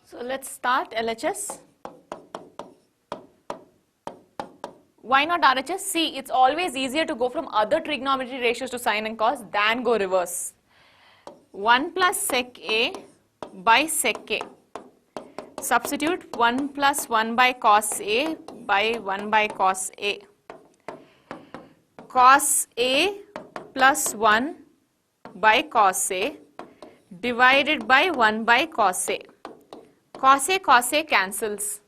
So let's start LHS. Why not RHS? See, it's always easier to go from other trigonometry ratios to sine and cos than go reverse. 1 plus sec A by sec A. Substitute 1 plus 1 by cos A by 1 by cos A. Cos A plus 1 by cos A divided by 1 by cos A. Cos A cancels.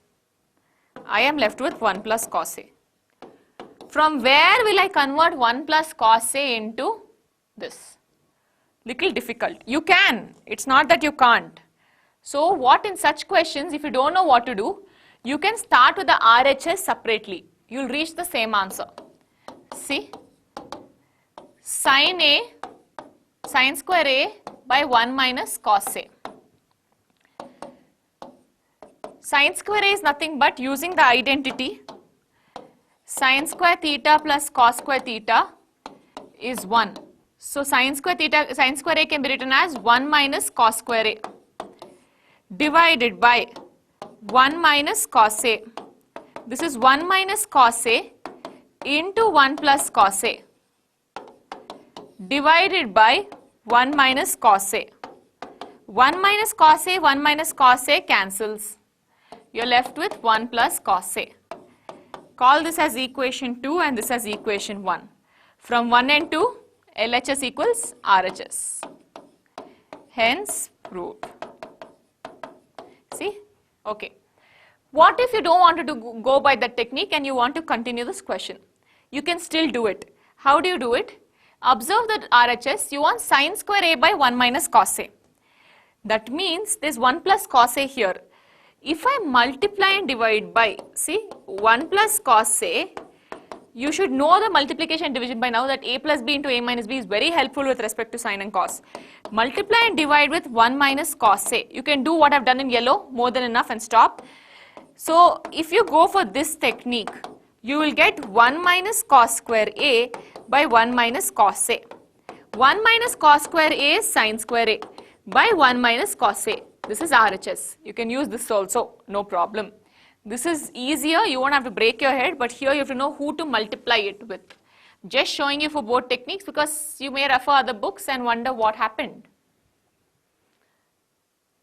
I am left with 1 plus cos A. From where will I convert 1 plus cos A into this? Little difficult. You can. It's not that you can't. So what in such questions, if you don't know what to do, you can start with the RHS separately. You'll reach the same answer. See, sin A, sin square A by 1 minus cos A. Sin square A is nothing but using the identity. Sin square theta plus cos square theta is 1. So sin square A can be written as 1 minus cos square A divided by 1 minus cos A. This is 1 minus cos A into 1 plus cos A divided by 1 minus cos A. 1 minus cos A, 1 minus cos A cancels. You are left with 1 plus cos A. Call this as equation 2 and this as equation 1. From 1 and 2, LHS equals RHS. Hence, proved. See? Okay. What if you don't want to go by that technique and you want to continue this question? You can still do it. How do you do it? Observe that RHS, you want sin square A by 1 minus cos A. That means there's 1 plus cos A here. If I multiply and divide by, see, 1 plus cos A, you should know the multiplication and division by now that A plus B into A minus B is very helpful with respect to sin and cos. Multiply and divide with 1 minus cos A. You can do what I've done in yellow, more than enough, and stop. So if you go for this technique, you will get 1 minus cos square A by 1 minus cos A. 1 minus cos square A is sin square A by 1 minus cos A. This is RHS. You can use this also, no problem. This is easier, you won't have to break your head, but here you have to know who to multiply it with. Just showing you for both techniques because you may refer other books and wonder what happened.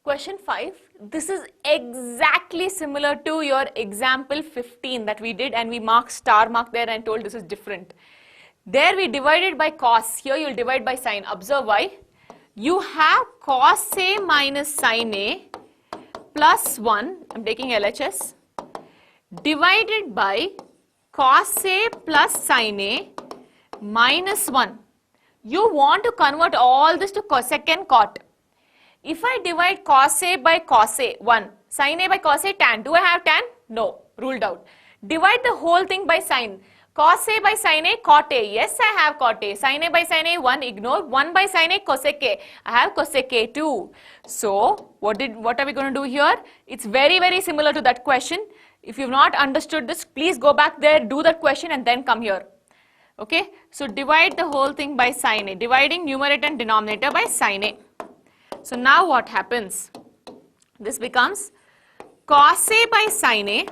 Question 5. This is exactly similar to your example 15 that we did and we marked star mark there and told this is different. There we divided by cos, here you will divide by sin. Observe why. You have cos A minus sin A plus 1, I am taking LHS, divided by cos A plus sin A minus 1. You want to convert all this to cosec and cot. If I divide cos A by cos A, 1, sin A by cos A, tan. Do I have tan? No, ruled out. Divide the whole thing by sin. Cos A by sin A, cot A. Yes, I have cot A. Sin A by sin A, 1, ignore. 1 by sin A, cosec A. I have cosec A too. So, what are we going to do here? It's very, very similar to that question. If you've not understood this, please go back there, do that question and then come here. Okay. So, divide the whole thing by sin A. Dividing numerator and denominator by sin A. So, now what happens? This becomes cos A by sin A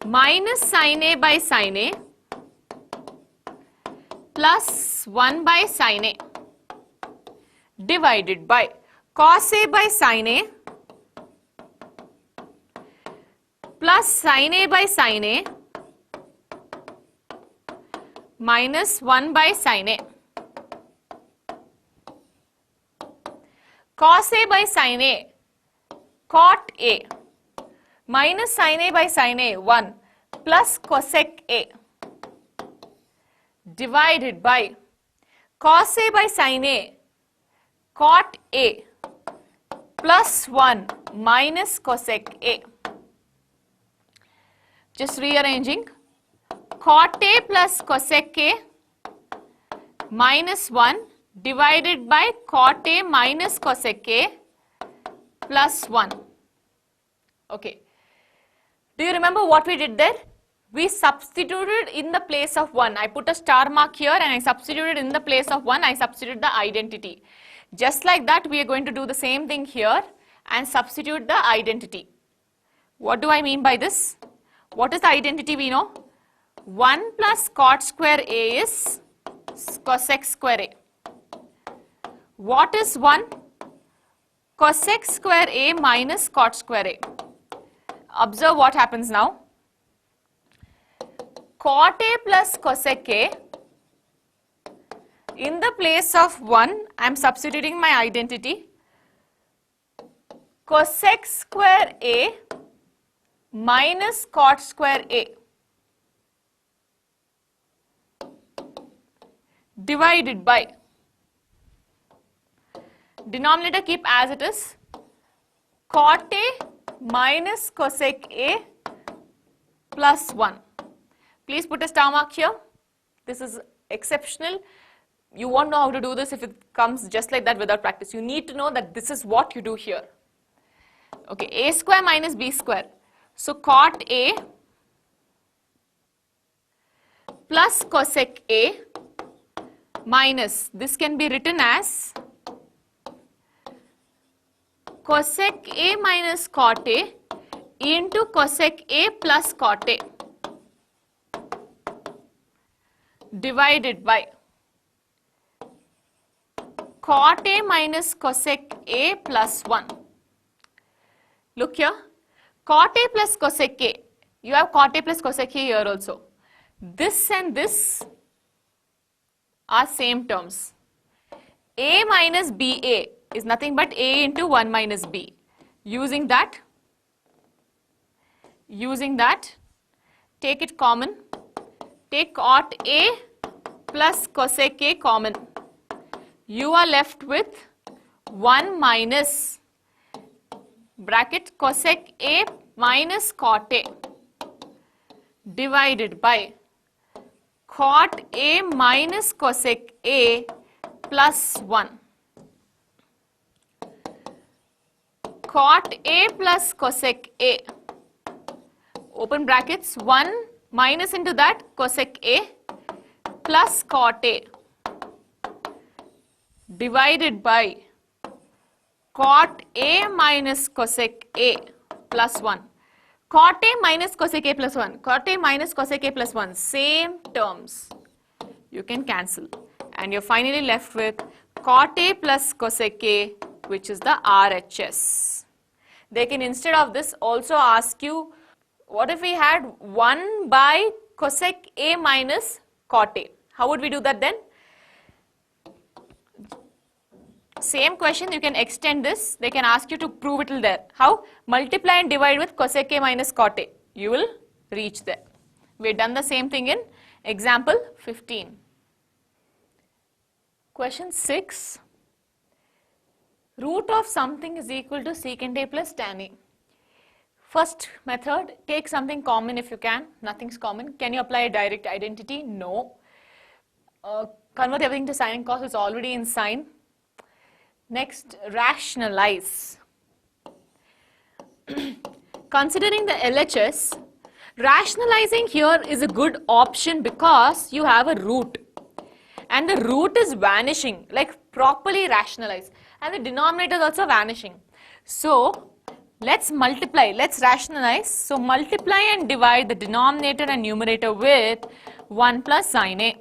minus sin A by sin A plus 1 by sin A divided by cos A by sin A plus sin A by sin A minus 1 by sin A. Cos A by sin A, cot A minus sin A by sin A, 1 plus cosec A divided by cos A by sin A, cot A plus 1 minus cosec A. Just rearranging, cot A plus cosec A minus 1 divided by cot A minus cosec A plus 1. Okay. Do you remember what we did there? We substituted in the place of 1. I put a star mark here and I substituted in the place of 1. I substituted the identity. Just like that, we are going to do the same thing here. and substitute the identity. What do I mean by this? What is the identity we know? 1 plus cot square A is cosec square A. What is 1? Cosec square A minus cot square A. Observe what happens now. Cot A plus cosec A. In the place of 1, I am substituting my identity. Cosec square A minus cot square A divided by, denominator keep as it is, cot A minus cosec A plus 1. Please put a star mark here. This is exceptional. You won't know how to do this if it comes just like that without practice. You need to know that this is what you do here. Okay, A square minus B square. So cot A plus cosec A minus, this can be written as cosec A minus cot A into cosec A plus cot A divided by cot A minus cosec A plus 1. Look here, cot A plus cosec A, you have cot A plus cosec A here also. This and this are same terms. A minus BA is nothing but A into 1 minus B. Using that, take it common. Take cot A plus cosec A common. You are left with 1 minus bracket cosec A minus cot A divided by cot A minus cosec A plus 1. Cot A plus cosec A, open brackets, 1 minus into that cosec A plus cot A divided by cot A minus cosec A plus 1. Cot A minus cosec A plus 1. Cot A minus cosec A plus 1. Same terms. You can cancel. And you're finally left with cot A plus cosec A, which is the RHS. They can instead of this also ask you, what if we had 1 by cosec A minus cot A? How would we do that then? Same question, you can extend this. They can ask you to prove it till there. How? Multiply and divide with cosec A minus cot A. You will reach there. We've done the same thing in example 15. Question 6. Root of something is equal to secant A plus tan A. First method, take something common if you can. Nothing's common. Can you apply a direct identity? No. Convert everything to sin and cos. It's already in sin. Next, rationalize. Considering the LHS, rationalizing here is a good option because you have a root. And the root is vanishing, like properly rationalize. And the denominator is also vanishing. So, let's multiply, let's rationalize. So, multiply and divide the denominator and numerator with 1 plus sin A.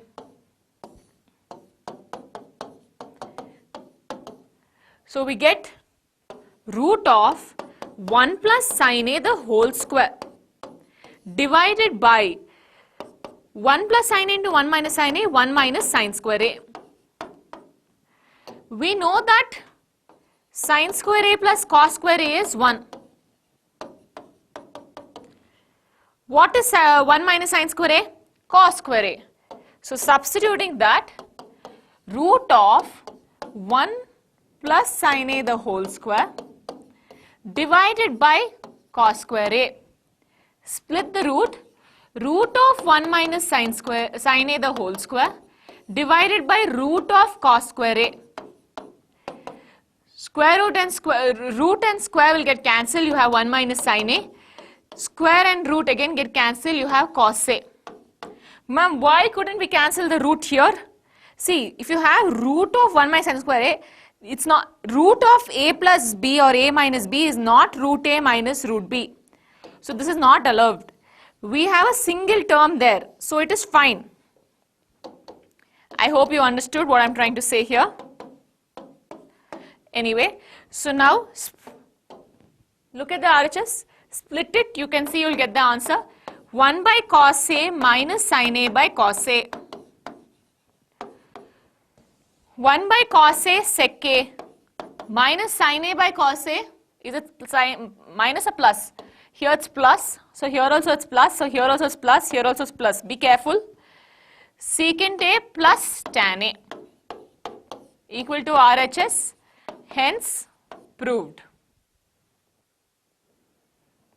So, we get root of 1 plus sin A the whole square divided by 1 plus sin A into 1 minus sin A, 1 minus sin square A. We know that sin square A plus cos square A is 1. What is 1 minus sin square A? Cos square A. So, substituting that, root of 1 plus sin A the whole square divided by cos square A. Split the root. Root of 1 minus sin A the whole square divided by root of cos square A. Square root and square will get cancelled. You have 1 minus sin A. Square and root again get cancelled. You have cos A. Ma'am, why couldn't we cancel the root here? See, if you have root of 1 minus sin square A, it's not, root of a plus b or a minus b is not root a minus root b. So this is not allowed. We have a single term there, so it is fine. I hope you understood what I'm trying to say here. Anyway, so now look at the RHS, split it, you can see you'll get the answer. 1 by cos A minus sin A by cos A. 1 by cos A sec A minus sin A by cos A, is it sin, minus or plus? Here it's plus, so here also it's plus, so here also it's plus, here also it's plus. Be careful. Secant A plus tan A equal to RHS, hence proved.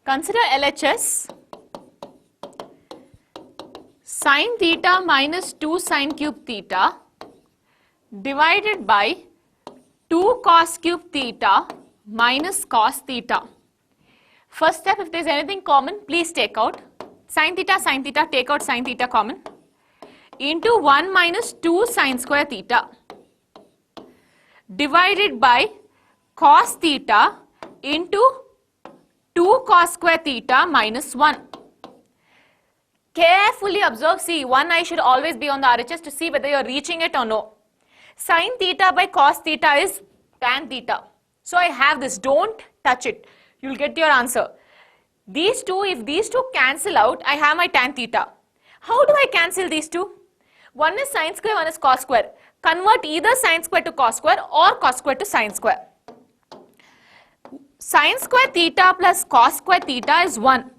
Consider LHS. Sin theta minus 2 sin cube theta divided by 2 cos cube theta minus cos theta. First step, if there is anything common, please take out. Sin theta, take out sin theta common. Into 1 minus 2 sin square theta divided by cos theta into 2 cos square theta minus 1. Carefully observe, see, one eye should always be on the RHS to see whether you are reaching it or no. Sin theta by cos theta is tan theta. So I have this, don't touch it. You'll get your answer. These two, if these two cancel out, I have my tan theta. How do I cancel these two? One is sin square, one is cos square. Convert either sin square to cos square or cos square to sin square. Sin square theta plus cos square theta is 1.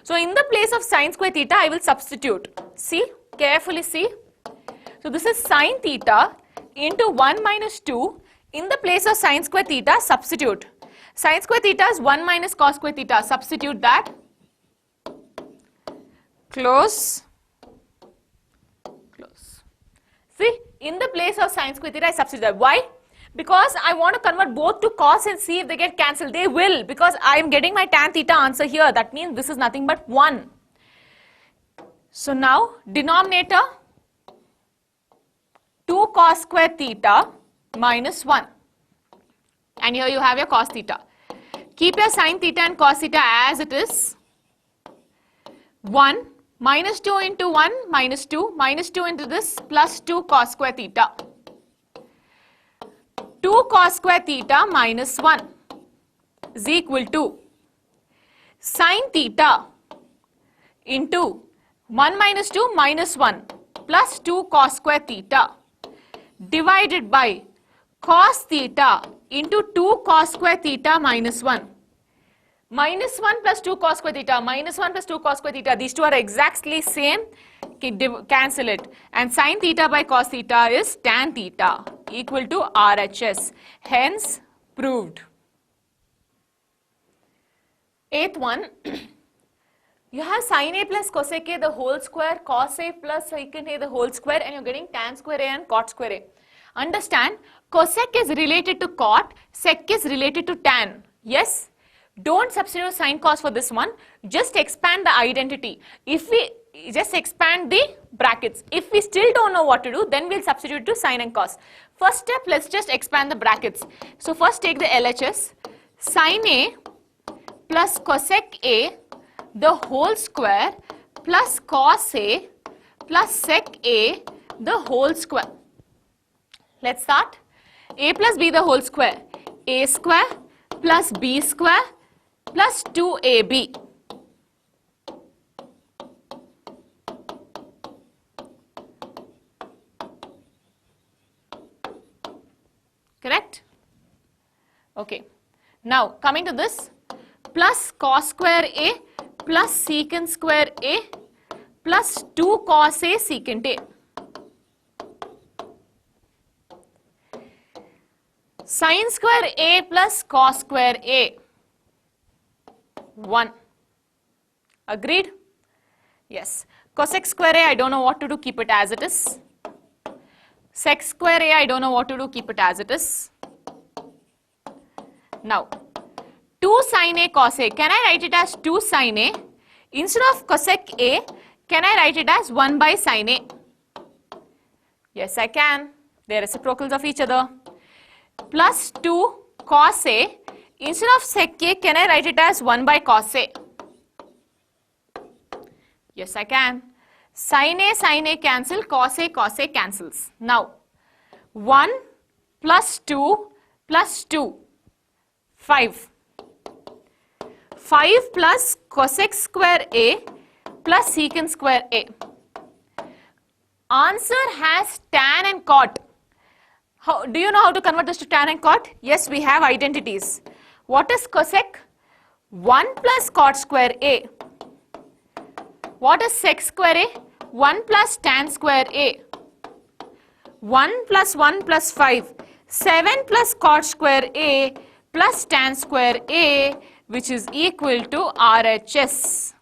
So in the place of sin square theta, I will substitute. See, carefully see. So this is sin theta into 1 minus 2. In the place of sin square theta, substitute. Sin square theta is 1 minus cos square theta. Substitute that. Close. Close. See, in the place of sin square theta, I substitute that. Why? Because I want to convert both to cos and see if they get cancelled. They will, because I am getting my tan theta answer here. That means this is nothing but 1. So now, denominator 2 cos square theta minus 1. And here you have your cos theta. Keep your sin theta and cos theta as it is. 1 minus 2 into 1 minus 2 minus 2 into this plus 2 cos square theta. 2 cos square theta minus 1 is equal to sin theta into 1 minus 2 minus 1 plus 2 cos square theta divided by cos theta into 2 cos square theta minus 1. Minus 1 plus 2 cos square theta, minus 1 plus 2 cos square theta, these two are exactly same, cancel it. And sin theta by cos theta is tan theta equal to RHS, hence proved. 8th one, you have sin A plus cosec A the whole square, cos A plus secant A the whole square, and you're getting tan square A and cot square A. Understand, cosec is related to cot, sec is related to tan. Yes? Don't substitute sin cos for this one. Just expand the identity. If we just expand the brackets. If we still don't know what to do, then we'll substitute to sin and cos. First step, let's just expand the brackets. So first take the LHS. Sin A plus cosec A the whole square plus cos A plus sec A the whole square. Let's start. A plus B the whole square. A square plus B square plus 2AB. Correct? Okay. Now coming to this, plus cos square A plus secant square A plus 2 cos A secant A. Sin square A plus cos square A. 1. Agreed? Yes. Cosec square A, I don't know what to do, keep it as it is. Sec square A, I don't know what to do, keep it as it is. Now, 2 sin A cos A, can I write it as 2 sin A? Instead of cosec A, can I write it as 1 by sin A? Yes, I can. They are reciprocals of each other. Plus 2 cos A. Instead of sec A, can I write it as 1 by cos A? Yes, I can. Sin A cancel, cos A cancels. Now, 1 plus 2 plus 2, 5. 5 plus cosec square A plus secant square A. Answer has tan and cot. Do you know how to convert this to tan and cot? Yes, we have identities. What is cosec? 1 plus cot square A. What is sec square A? 1 plus tan square A. 1 plus 1 plus 5. 7 plus cot square A plus tan square A, which is equal to RHS.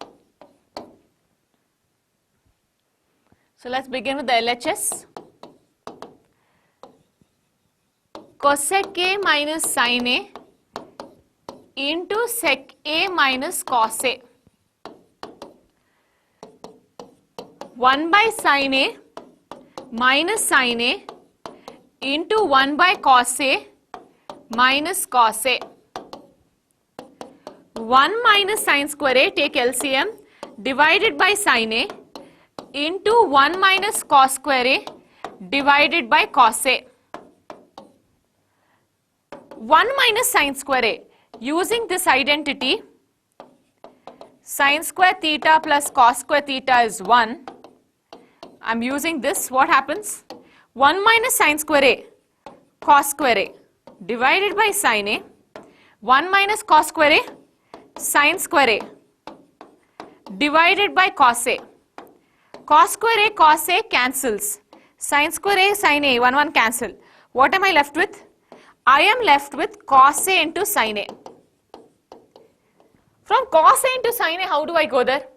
So let's begin with the LHS. Cosec A minus sin A into sec A minus cos A. 1 by sin A minus sin A into 1 by cos A minus cos A. 1 minus sin square A, take LCM, divided by sin A into 1 minus cos square A divided by cos A. 1 minus sin square A. Using this identity, sin square theta plus cos square theta is 1. I am using this. What happens? 1 minus sin square A, cos square A divided by sin A. 1 minus cos square A, sin square A divided by cos A. Cos square A, cos A cancels. Sin square A, sin A, 1, 1 cancel. What am I left with? I am left with cos A into sin A. From cos A into sin A, how do I go there?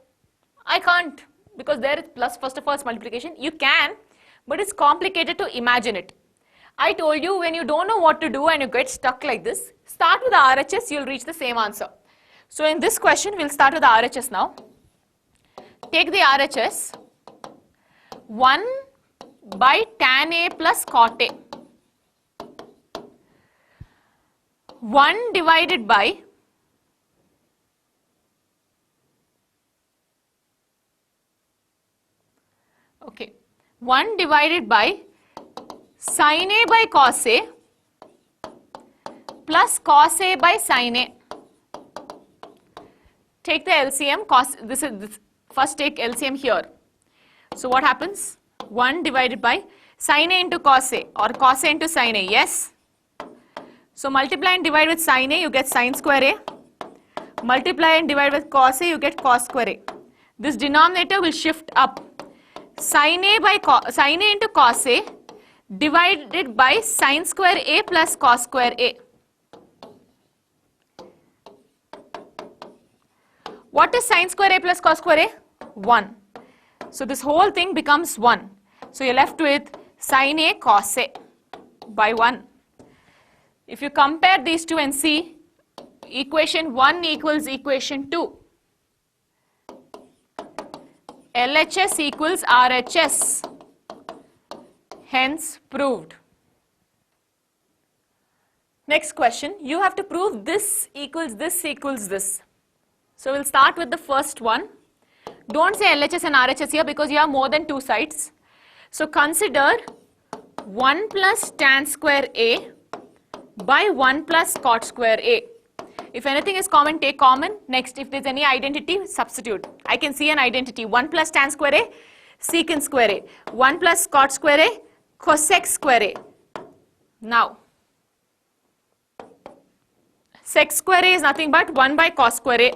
I can't, because there is plus, first of all, it's multiplication. You can, but it's complicated to imagine it. I told you, when you don't know what to do and you get stuck like this, start with the RHS, you'll reach the same answer. So in this question, we'll start with the RHS now. Take the RHS. 1 by tan A plus cot A. 1 divided by okay, 1 divided by sin A by cos A plus cos A by sin A. Take the LCM, first take LCM here. So what happens? 1 divided by sin A into cos A or cos A into sin A, yes? So multiply and divide with sin A, you get sin square A. Multiply and divide with cos A, you get cos square A. This denominator will shift up. Sin A into cos A divided by sin square A plus cos square A. What is sin square A plus cos square A? 1. So this whole thing becomes 1. So you're left with sin A cos A by 1. If you compare these two and see, equation 1 equals equation 2. LHS equals RHS. Hence proved. Next question, you have to prove this equals this equals this. So we'll start with the first one. Don't say LHS and RHS here because you have more than 2 sides. So consider 1 plus tan square A by 1 plus cot square A. If anything is common, take common. Next, if there's any identity, substitute. I can see an identity. 1 plus tan square A, secant square A. 1 plus cot square A, cosec square A. Now, sec square A is nothing but 1 by cos square A.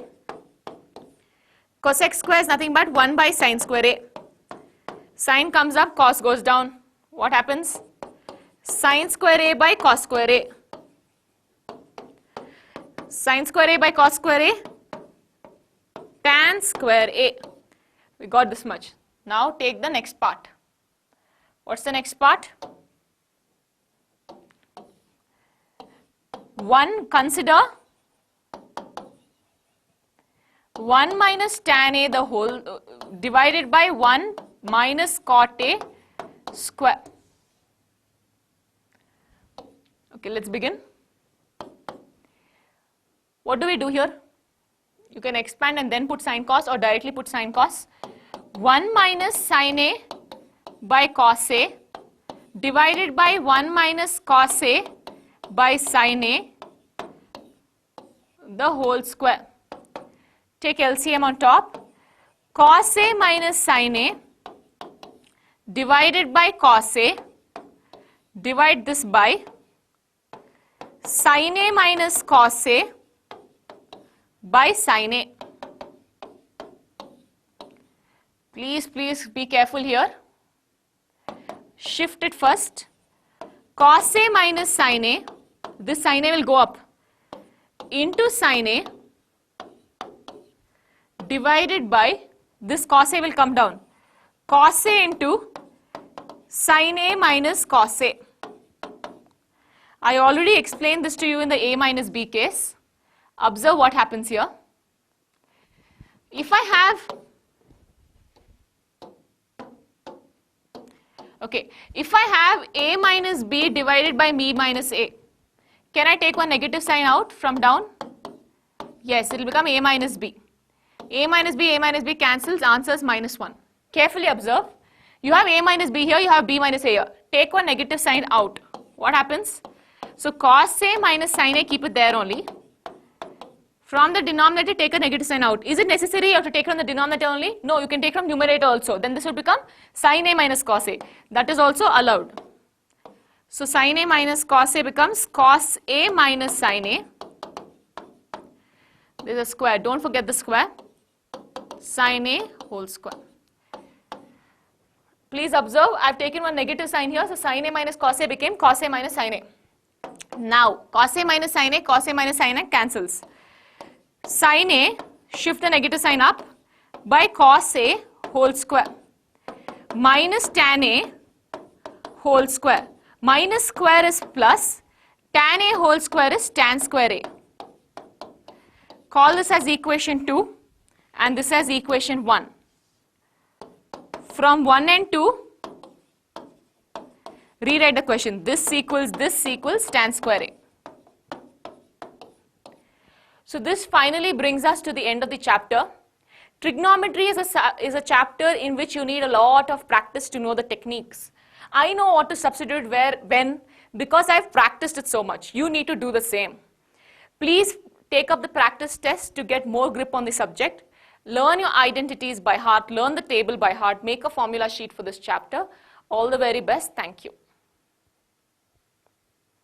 Cosec square is nothing but 1 by sin square A. Sin comes up, cos goes down. What happens? Sin square A by cos square A. Sin square A by cos square A. Tan square A. We got this much. Now take the next part. What's the next part? 1, consider 1 minus tan A the whole divided by 1 minus cot A square. Okay, let's begin. What do we do here? You can expand and then put sine cos or directly put sine cos. 1 minus sine A by cos A divided by 1 minus cos A by sine A, the whole square. Take LCM on top. Cos A minus sine A divided by cos A, divide this by sine A minus cos A by sine A. Please be careful here. Shift it first. Cos A minus sine A, this sine A will go up, into sine A divided by, this cos A will come down, cos A into sine A minus cos A. I already explained this to you in the A minus B case. Observe what happens here. If I have, if I have A minus B divided by B minus A, can I take one negative sign out from down? Yes, it will become A minus B. A minus B cancels, answers minus 1. Carefully observe. You have A minus B here, you have B minus A here. Take one negative sign out. What happens? So cos A minus sin A, keep it there only. From the denominator, take a negative sign out. Is it necessary you have to take from the denominator only? No, you can take from numerator also. Then this will become sin A minus cos A. That is also allowed. So sin A minus cos A becomes cos A minus sin A. There is a square. Don't forget the square. Sin A whole square. Please observe, I have taken one negative sign here. So sin A minus cos A became cos A minus sin A. Now cos A minus sin A cancels. Sin A, shift the negative sign up, by cos A whole square minus tan A whole square. Minus square is plus, tan A whole square is tan square A. Call this as equation 2 and this as equation 1. From 1 and 2, rewrite the question. This equals tan square A. So this finally brings us to the end of the chapter. Trigonometry is a chapter in which you need a lot of practice to know the techniques. I know what to substitute where, when, because I've practiced it so much. You need to do the same. Please take up the practice test to get more grip on the subject. Learn your identities by heart, learn the table by heart, make a formula sheet for this chapter. All the very best. Thank you.